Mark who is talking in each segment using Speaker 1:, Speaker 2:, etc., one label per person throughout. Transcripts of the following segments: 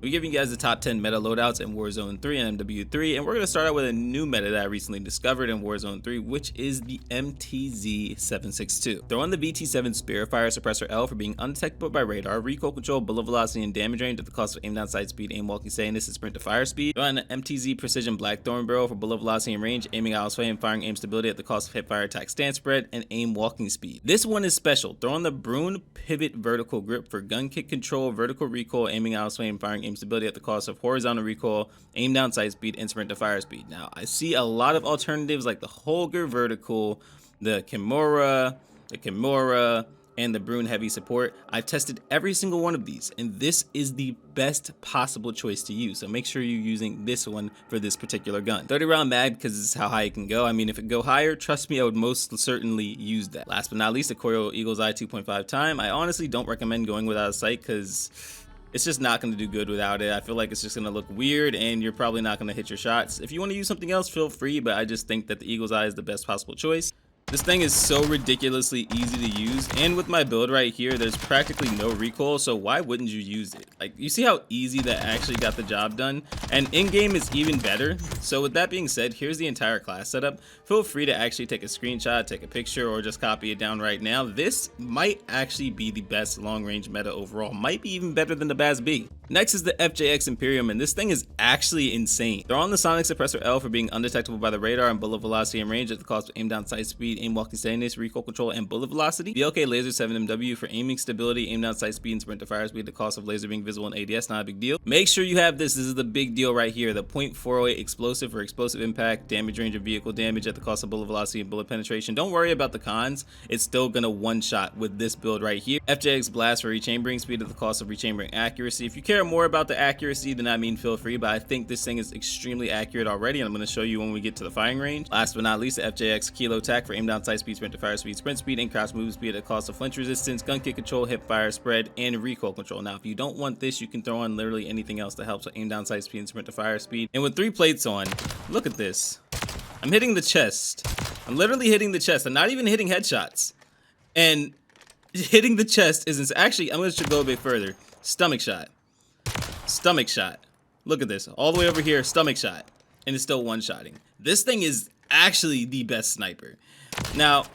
Speaker 1: We're giving you guys the top 10 meta loadouts in Warzone 3 and MW3, and we're going to start out with a new meta that I recently discovered in Warzone 3, which is the MTZ-762. Throw on the VT7 Spiritfire Suppressor L for being undetectable by radar, recoil control, bullet velocity, and damage range at the cost of aim down sight speed, aim walking steadiness, and sprint to fire speed. Throw on the MTZ Precision Blackthorn Barrel for bullet velocity and range, aiming out sway and firing aim stability at the cost of hip fire attack stance spread, and aim walking speed. This one is special. Throw on the Brune Pivot Vertical Grip for gun kick control, vertical recoil, aiming out sway, and firing aim stability at the cost of horizontal recoil, aim down sight speed, and sprint to fire speed. Now, I see a lot of alternatives like the Holger Vertical, the Kimura, and the Brune Heavy Support. I've tested every single one of these, and this is the best possible choice to use. So make sure you're using this one for this particular gun. 30 round mag, because this is how high it can go. I mean, if it go higher, trust me, I would most certainly use that. Last but not least, the Corio Eagle's Eye 2.5 time. I honestly don't recommend going without a sight because it's just not going to do good without it. I feel like it's just going to look weird and you're probably not going to hit your shots. If you want to use something else, feel free, but I just think that the Eagle's Eye is the best possible choice. This thing is so ridiculously easy to use, and with my build right here, there's practically no recoil, so why wouldn't you use it? Like, you see how easy that actually got the job done, and in-game is even better. So with that being said, here's the entire class setup. Feel free to actually take a screenshot, take a picture, or just copy it down right now. This might actually be the best long-range meta overall, might be even better than the BAS-B. Next is the FJX Imperium, and this thing is actually insane. Throw on the Sonic Suppressor L for being undetectable by the radar and bullet velocity and range at the cost of aim down sight speed, aim walking steadiness, recoil control, and bullet velocity. The LK Laser 7 MW for aiming stability, aim down sight speed, and sprint to fire speed at the cost of laser being visible in ADS, not a big deal. Make sure you have this. This is the big deal right here. The .408 explosive for explosive impact, damage range, and vehicle damage at the cost of bullet velocity and bullet penetration. Don't worry about the cons. It's still gonna one-shot with this build right here. FJX Blast for rechambering speed at the cost of rechambering accuracy. If you care more about the accuracy, then I mean feel free, but I think this thing is extremely accurate already, and I'm going to show you when we get to the firing range. Last but not least, the FJX Kilo Tac for aim down sight speed, sprint to fire speed, sprint speed, and crouch move speed at the cost of flinch resistance, gun kick control, hip fire spread, and recoil control. Now, if you don't want this, you can throw on literally anything else that helps with aim down sight speed and sprint to fire speed. And with 3 plates on, look at this. I'm hitting the chest. I'm literally hitting the chest. I'm not even hitting headshots. And hitting the chest is actually, I'm going to go a bit further. Stomach shot. Stomach shot. Look at this. All the way over here, stomach shot. And it's still one-shotting. This thing is actually the best sniper. Now,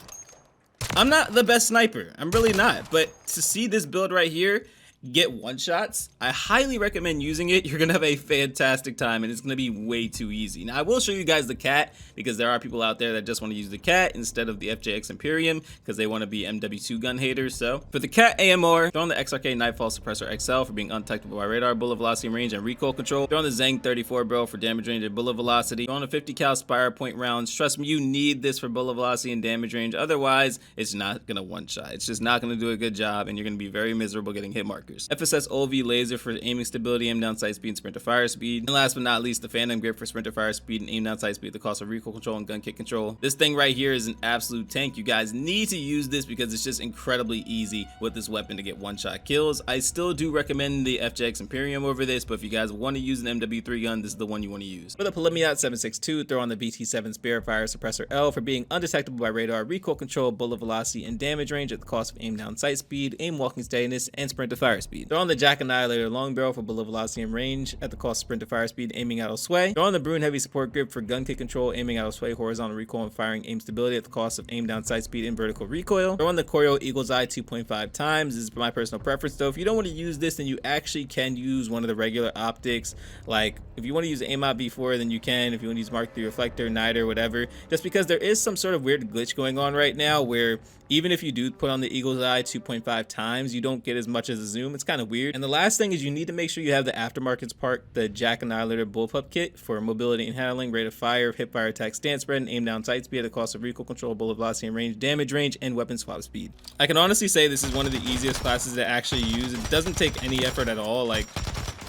Speaker 1: I'm not the best sniper. I'm really not. But to see this build right here get one-shots, I highly recommend using it. You're gonna have a fantastic time, and it's gonna be way too easy. Now, I will show you guys the KATT, because there are people out there that just want to use the KATT instead of the FJX Imperium, because they want to be MW2 gun haters. So for the KATT-AMR, throw on the XRK Nightfall Suppressor XL for being undetectable by radar, bullet velocity range, and recoil control. Throw on the Zeng 34 barrel for damage range and bullet velocity. Throw on the 50 cal Spire point rounds. Trust me, you need this for bullet velocity and damage range. Otherwise, it's not gonna one-shot. It's just not gonna do a good job, and you're gonna be very miserable getting hit markers. FSS OV Laser for aiming stability, aim down sight speed, and sprint to fire speed. And last but not least, the Phantom Grip for sprint to fire speed and aim down sight speed at the cost of recoil control and gun kick control. This thing right here is an absolute tank. You guys need to use this because it's just incredibly easy with this weapon to get one-shot kills. I still do recommend the FJX Imperium over this, but if you guys want to use an MW3 gun, this is the one you want to use. For the Pulemyot 762, throw on the VT7 Spiritfire Suppressor L for being undetectable by radar, recoil control, bullet velocity, and damage range at the cost of aim down sight speed, aim walking steadiness, and sprint to fire speed. Throw on the Jack Annihilator Long Barrel for bullet velocity and range at the cost of sprint to fire speed, aiming out of sway. Throw on the Brune Heavy Support Grip for gun kick control, aiming out of sway, horizontal recoil, and firing aim stability at the cost of aim down sight speed and vertical recoil. Throw on the Corio Eagle's Eye 2.5 times. This is my personal preference though. If you don't want to use this, then you actually can use one of the regular optics. Like if you want to use MW3, then you can. If you want to use Mark III Reflector, Niter, whatever. Just because there is some sort of weird glitch going on right now where even if you do put on the Eagle's Eye 2.5 times, you don't get as much as a zoom. It's kind of weird. And the last thing is you need to make sure you have the aftermarket part, the Jack Annihilator Bullpup Kit for mobility and handling, rate of fire, hip fire attack stance spread, and aim down sight speed at the cost of recoil control, bullet velocity and range, damage range, and weapon swap speed. I can honestly say this is one of the easiest classes to actually use. It doesn't take any effort at all. Like,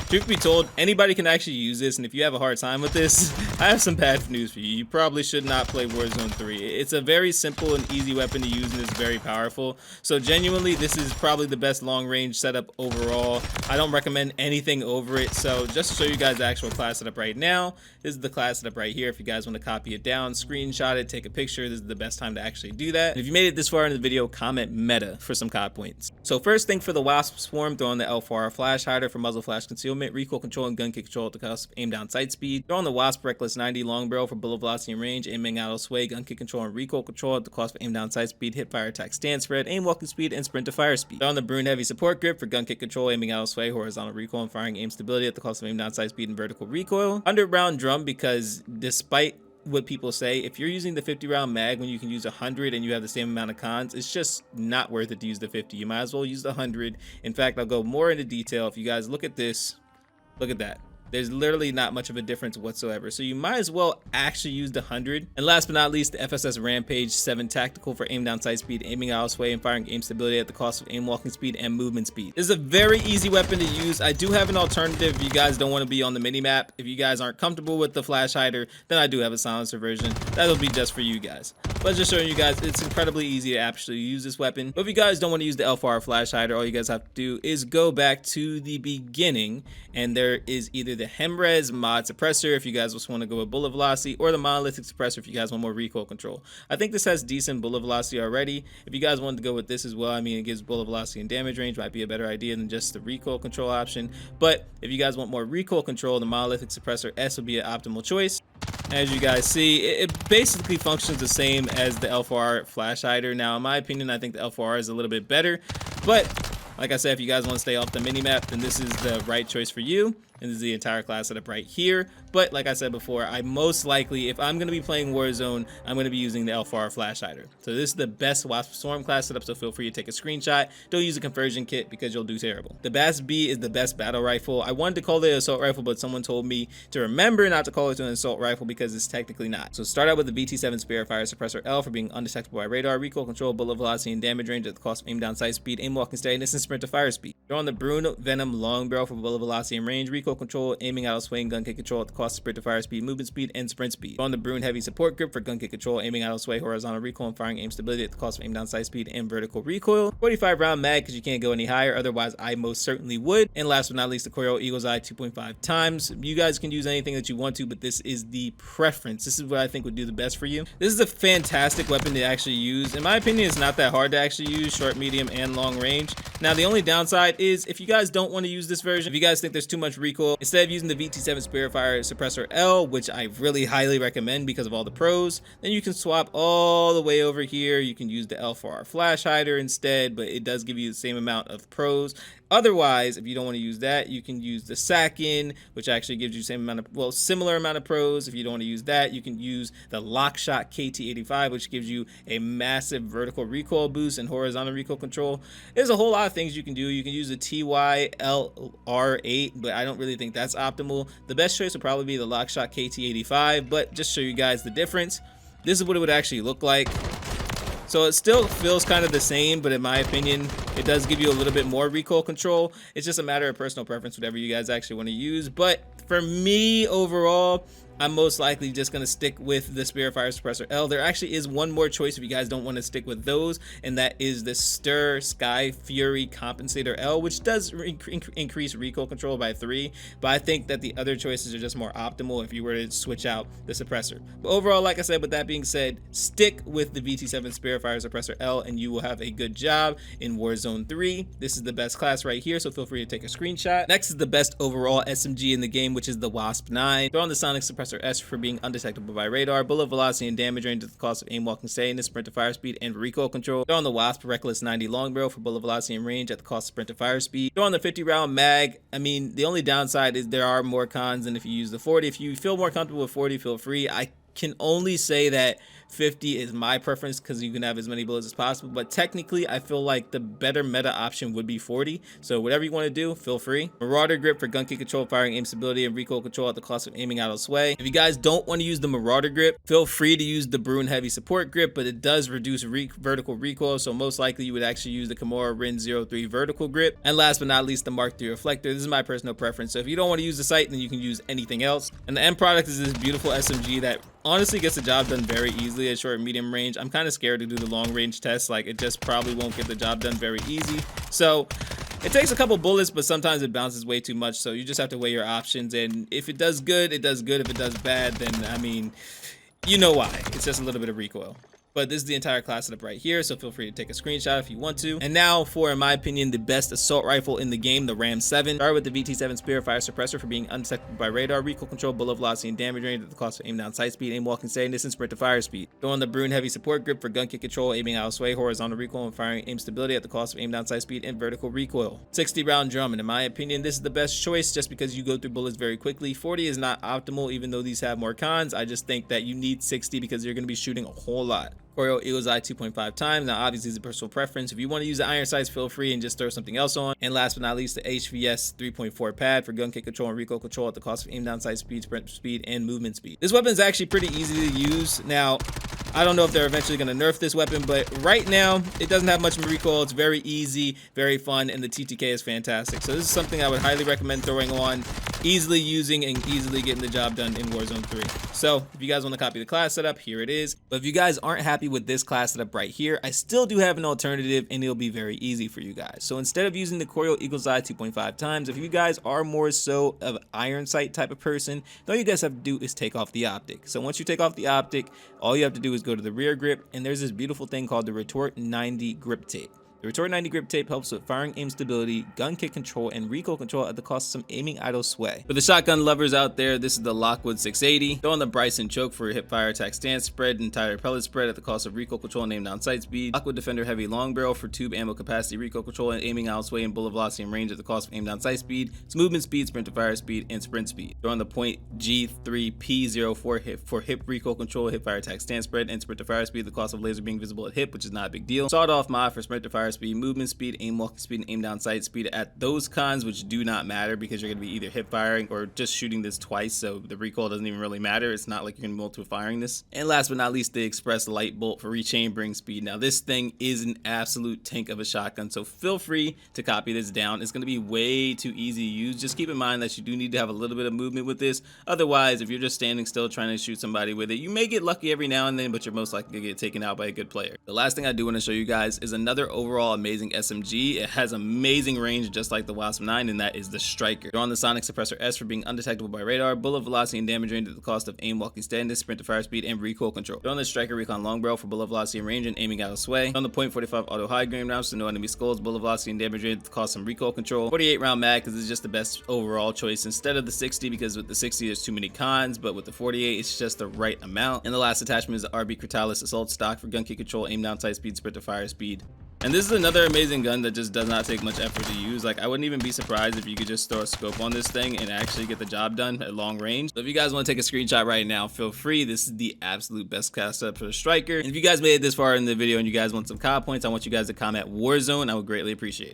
Speaker 1: truth be told, anybody can actually use this, and if you have a hard time with this, I have some bad news for you. You probably should not play Warzone 3. It's a very simple and easy weapon to use, and it's very powerful. So genuinely, this is probably the best long-range setup overall. I don't recommend anything over it. So just to show you guys the actual class setup right now, this is the class setup right here. If you guys want to copy it down, screenshot it, take a picture, this is the best time to actually do that. And if you made it this far in the video, comment meta for some COD points. So first thing for the WSP Swarm, throw on the L4R Flash Hider for muzzle flash concealment. movement, recoil control, and gun kick control at the cost of aim down sight speed. Throw on the Wasp Reckless 90 long barrel for bullet velocity and range, aiming out of sway, gun kick control, and recoil control at the cost of aim down sight speed, hip fire attack stance spread, aim walking speed, and sprint to fire speed. Throw on the Brune Heavy support grip for gun kick control, aiming out of sway, horizontal recoil, and firing aim stability at the cost of aim down sight speed and vertical recoil. 100-round drum, because despite what people say, if you're using the 50-round mag when you can use 100 and you have the same amount of cons, it's just not worth it to use the 50. You might as well use the 100. In fact, I'll go more into detail. If you guys look at this, look at that. There's literally not much of a difference whatsoever. So you might as well actually use the 100. And last but not least, the FSS Rampage 7 Tactical for aim down sight speed, aiming out of sway, and firing aim stability at the cost of aim walking speed and movement speed. This is a very easy weapon to use. I do have an alternative if you guys don't want to be on the mini map. If you guys aren't comfortable with the flash hider, then I do have a silencer version. That'll be just for you guys. But just showing you guys, it's incredibly easy to actually use this weapon. But if you guys don't want to use the LFR flash hider, all you guys have to do is go back to the beginning, and there is either the Hemres mod suppressor if you guys just want to go with bullet velocity, or the monolithic suppressor if you guys want more recoil control. I think this has decent bullet velocity already. If you guys wanted to go with this as well, I mean, it gives bullet velocity and damage range, might be a better idea than just the recoil control option. But if you guys want more recoil control, the monolithic suppressor S would be an optimal choice. As you guys see, it basically functions the same as the LFR flash hider. Now, in my opinion, I think the LFR is a little bit better, but like I said, if you guys want to stay off the mini-map, then this is the right choice for you. And this is the entire class setup right here. But like I said before, I most likely, if I'm going to be playing Warzone, I'm going to be using the LFR flash hider. So this is the best WSP Swarm class setup, so feel free to take a screenshot. Don't use a conversion kit because you'll do terrible. The BAS-B is the best battle rifle. I wanted to call it an assault rifle, but someone told me to remember not to call it an assault rifle because it's technically not. So start out with the VT7 Spirit Fire Suppressor L for being undetectable by radar, recoil control, bullet velocity, and damage range at the cost of aim down sight speed, aim walking steadiness, and sprint to fire speed. Throw on the Brune Venom long barrel for bullet velocity and range, recoil control, aiming out of sway, and gun kick control at the cost of sprint to fire speed, movement speed, and sprint speed. Throw on the Brune Heavy support grip for gun kick control, aiming out of sway, horizontal recoil, and firing aim stability at the cost of aim down sight speed and vertical recoil. 45-round mag because you can't go any higher, otherwise I most certainly would. And last but not least, the Coil Eagle's Eye 2.5 times. You guys can use anything that you want to, but this is the preference. This is what I think would do the best for you. This is a fantastic weapon to actually use. In my opinion, it's not that hard to actually use, short, medium, and long range. Now, the only downside is if you guys don't want to use this version, if you guys think there's too much recoil, instead of using the VT7 Spirit Fire Suppressor L, which I really highly recommend because of all the pros, then you can swap all the way over here. You can use the LFR flash hider instead, but it does give you the same amount of pros. Otherwise, if you don't want to use that, you can use the Sakin, which actually gives you the same amount of, well, similar amount of pros. If you don't want to use that, you can use the Lockshot KATT-AMR, which gives you a massive vertical recoil boost and horizontal recoil control. There's a whole lot of things you can do. You can use the TYLR8, but I don't really think that's optimal. The best choice would probably be the Lockshot KATT-AMR, but just show you guys the difference. This is what it would actually look like. So it still feels kind of the same, but in my opinion, it does give you a little bit more recoil control. It's just a matter of personal preference, whatever you guys actually want to use. But for me, overall, I'm most likely just going to stick with the Spirit Fire Suppressor L. There actually is one more choice if you guys don't want to stick with those, and that is the Stir Sky Fury Compensator L, which does increase recoil control by 3, but I think that the other choices are just more optimal if you were to switch out the suppressor. But overall, like I said, with that being said, stick with the VT7 Spirit Fire Suppressor L and you will have a good job in Warzone 3. This is the best class right here, so feel free to take a screenshot. Next is the best overall SMG in the game, which is the WSP-9. Throw on the Sonic Suppressor S for being undetectable by radar, bullet velocity and damage range at the cost of aim walking steadiness, sprint to fire speed, and recoil control. Throw on the Wasp Reckless 90 long barrel for bullet velocity and range at the cost of sprint to fire speed. Throw on the 50-round mag. I mean, the only downside is there are more cons than if you use the 40. If you feel more comfortable with 40, feel free. I can only say that 50 is my preference because you can have as many bullets as possible, but technically I feel like the better meta option would be 40. So whatever you want to do, feel free. Marauder grip for gun kick control, firing aim stability, and recoil control at the cost of aiming out of sway. If you guys don't want to use the Marauder grip, feel free to use the Brune Heavy support grip, but it does reduce vertical recoil, so most likely you would actually use the Kimura Rin 03 vertical grip. And last but not least, the Mark III reflector. This is my personal preference, so if you don't want to use the sight, then you can use anything else. And the end product is this beautiful SMG that honestly gets the job done very easily at short and medium range. I'm kind of scared to do the long range test. Like, it just probably won't get the job done very easy. So it takes a couple bullets, but sometimes it bounces way too much. So you just have to weigh your options. And if it does good, it does good. If it does bad, then I mean, you know why. It's just a little bit of recoil. But this is the entire class setup right here, so feel free to take a screenshot if you want to. And now for, in my opinion, the best assault rifle in the game, the Ram 7. Start with the VT7 Spirit Fire Suppressor for being undetectable by radar, recoil control, bullet velocity, and damage range at the cost of aim down sight speed, aim walking steadiness, and sprint to fire speed. Throw on the Brune Heavy Support Grip for gun kick control, aiming out of sway, horizontal recoil, and firing aim stability at the cost of aim down sight speed and vertical recoil. 60 round drum, and in my opinion, this is the best choice just because you go through bullets very quickly. 40 is not optimal, even though these have more cons. I just think that you need 60 because you're going to be shooting a whole lot. Coil Eagle's Eye 2.5 times. Now obviously it's a personal preference. If you want to use the iron sights, feel free and just throw something else on. And last but not least, the HVS 3.4 pad for gun kick control and recoil control at the cost of aim down sight speed, sprint speed, and movement speed. This weapon is actually pretty easy to use. Now I don't know if they're eventually going to nerf this weapon, but right now it doesn't have much recoil. It's very easy, very fun, and the TTK is fantastic. So this is something I would highly recommend throwing on, easily using and easily getting the job done in Warzone 3. So if you guys want to copy the class setup, here it is. But if you guys aren't happy with this class setup right here, I still do have an alternative, and it'll be very easy for you guys. So instead of using the Coil Eagle's Eye 2.5 times, if you guys are more so of an iron sight type of person, all you guys have to do is take off the optic. So once you take off the optic, all you have to do is go to the rear grip, and there's this beautiful thing called the Retort 90 grip tape. The Retort 90 grip tape helps with firing aim stability, gun kick control, and recoil control at the cost of some aiming idle sway. For the shotgun lovers out there, this is the Lockwood 680. Throw on the Bryson choke for hip fire attack stance spread and tire pellet spread at the cost of recoil control and aim down sight speed. Lockwood Defender heavy long barrel for tube ammo capacity, recoil control, and aiming out sway and bullet velocity and range at the cost of aim down sight speed, movement speed, sprint to fire speed, and sprint speed. Throw on the Point G3P04 for hip recoil control, hip fire attack stance spread, and sprint to fire speed, the cost of laser being visible at hip, which is not a big deal. Sawed off mod for sprint to fire speed, movement speed, aim walking speed, and aim down sight speed at those cons, which do not matter because you're going to be either hip firing or just shooting this twice, so the recoil doesn't even really matter. It's not like you're going to be multiple firing this. And last but not least, the Express Light Bolt for rechambering speed. Now this thing is an absolute tank of a shotgun, so feel free to copy this down. It's going to be way too easy to use. Just keep in mind that you do need to have a little bit of movement with this. Otherwise, if you're just standing still trying to shoot somebody with it, you may get lucky every now and then, but you're most likely to get taken out by a good player. The last thing I do want to show you guys is another overall amazing SMG. It has amazing range just like the WSP-9, and that is the Striker. Throw on the Sonic Suppressor S for being undetectable by radar, bullet velocity and damage range at the cost of aim walking steadiness, sprint to fire speed, and recoil control. Throw on the Striker Recon Long Barrel for bullet velocity and range and aiming out of sway. Throw on the .45 auto high grain rounds so no enemy skulls, bullet velocity and damage range at the cost of some recoil control. 48 round mag because it's just the best overall choice instead of the 60, because with the 60 there's too many cons, but with the 48 it's just the right amount. And the last attachment is the RB Critalis Assault Stock for gun kick control, aim down sight speed, sprint to fire speed. And this is another amazing gun that just does not take much effort to use. Like, I wouldn't even be surprised if you could just throw a scope on this thing and actually get the job done at long range. So if you guys want to take a screenshot right now, feel free. This is the absolute best cast setup for the Striker. And if you guys made it this far in the video and you guys want some COD points, I want you guys to comment Warzone. I would greatly appreciate it.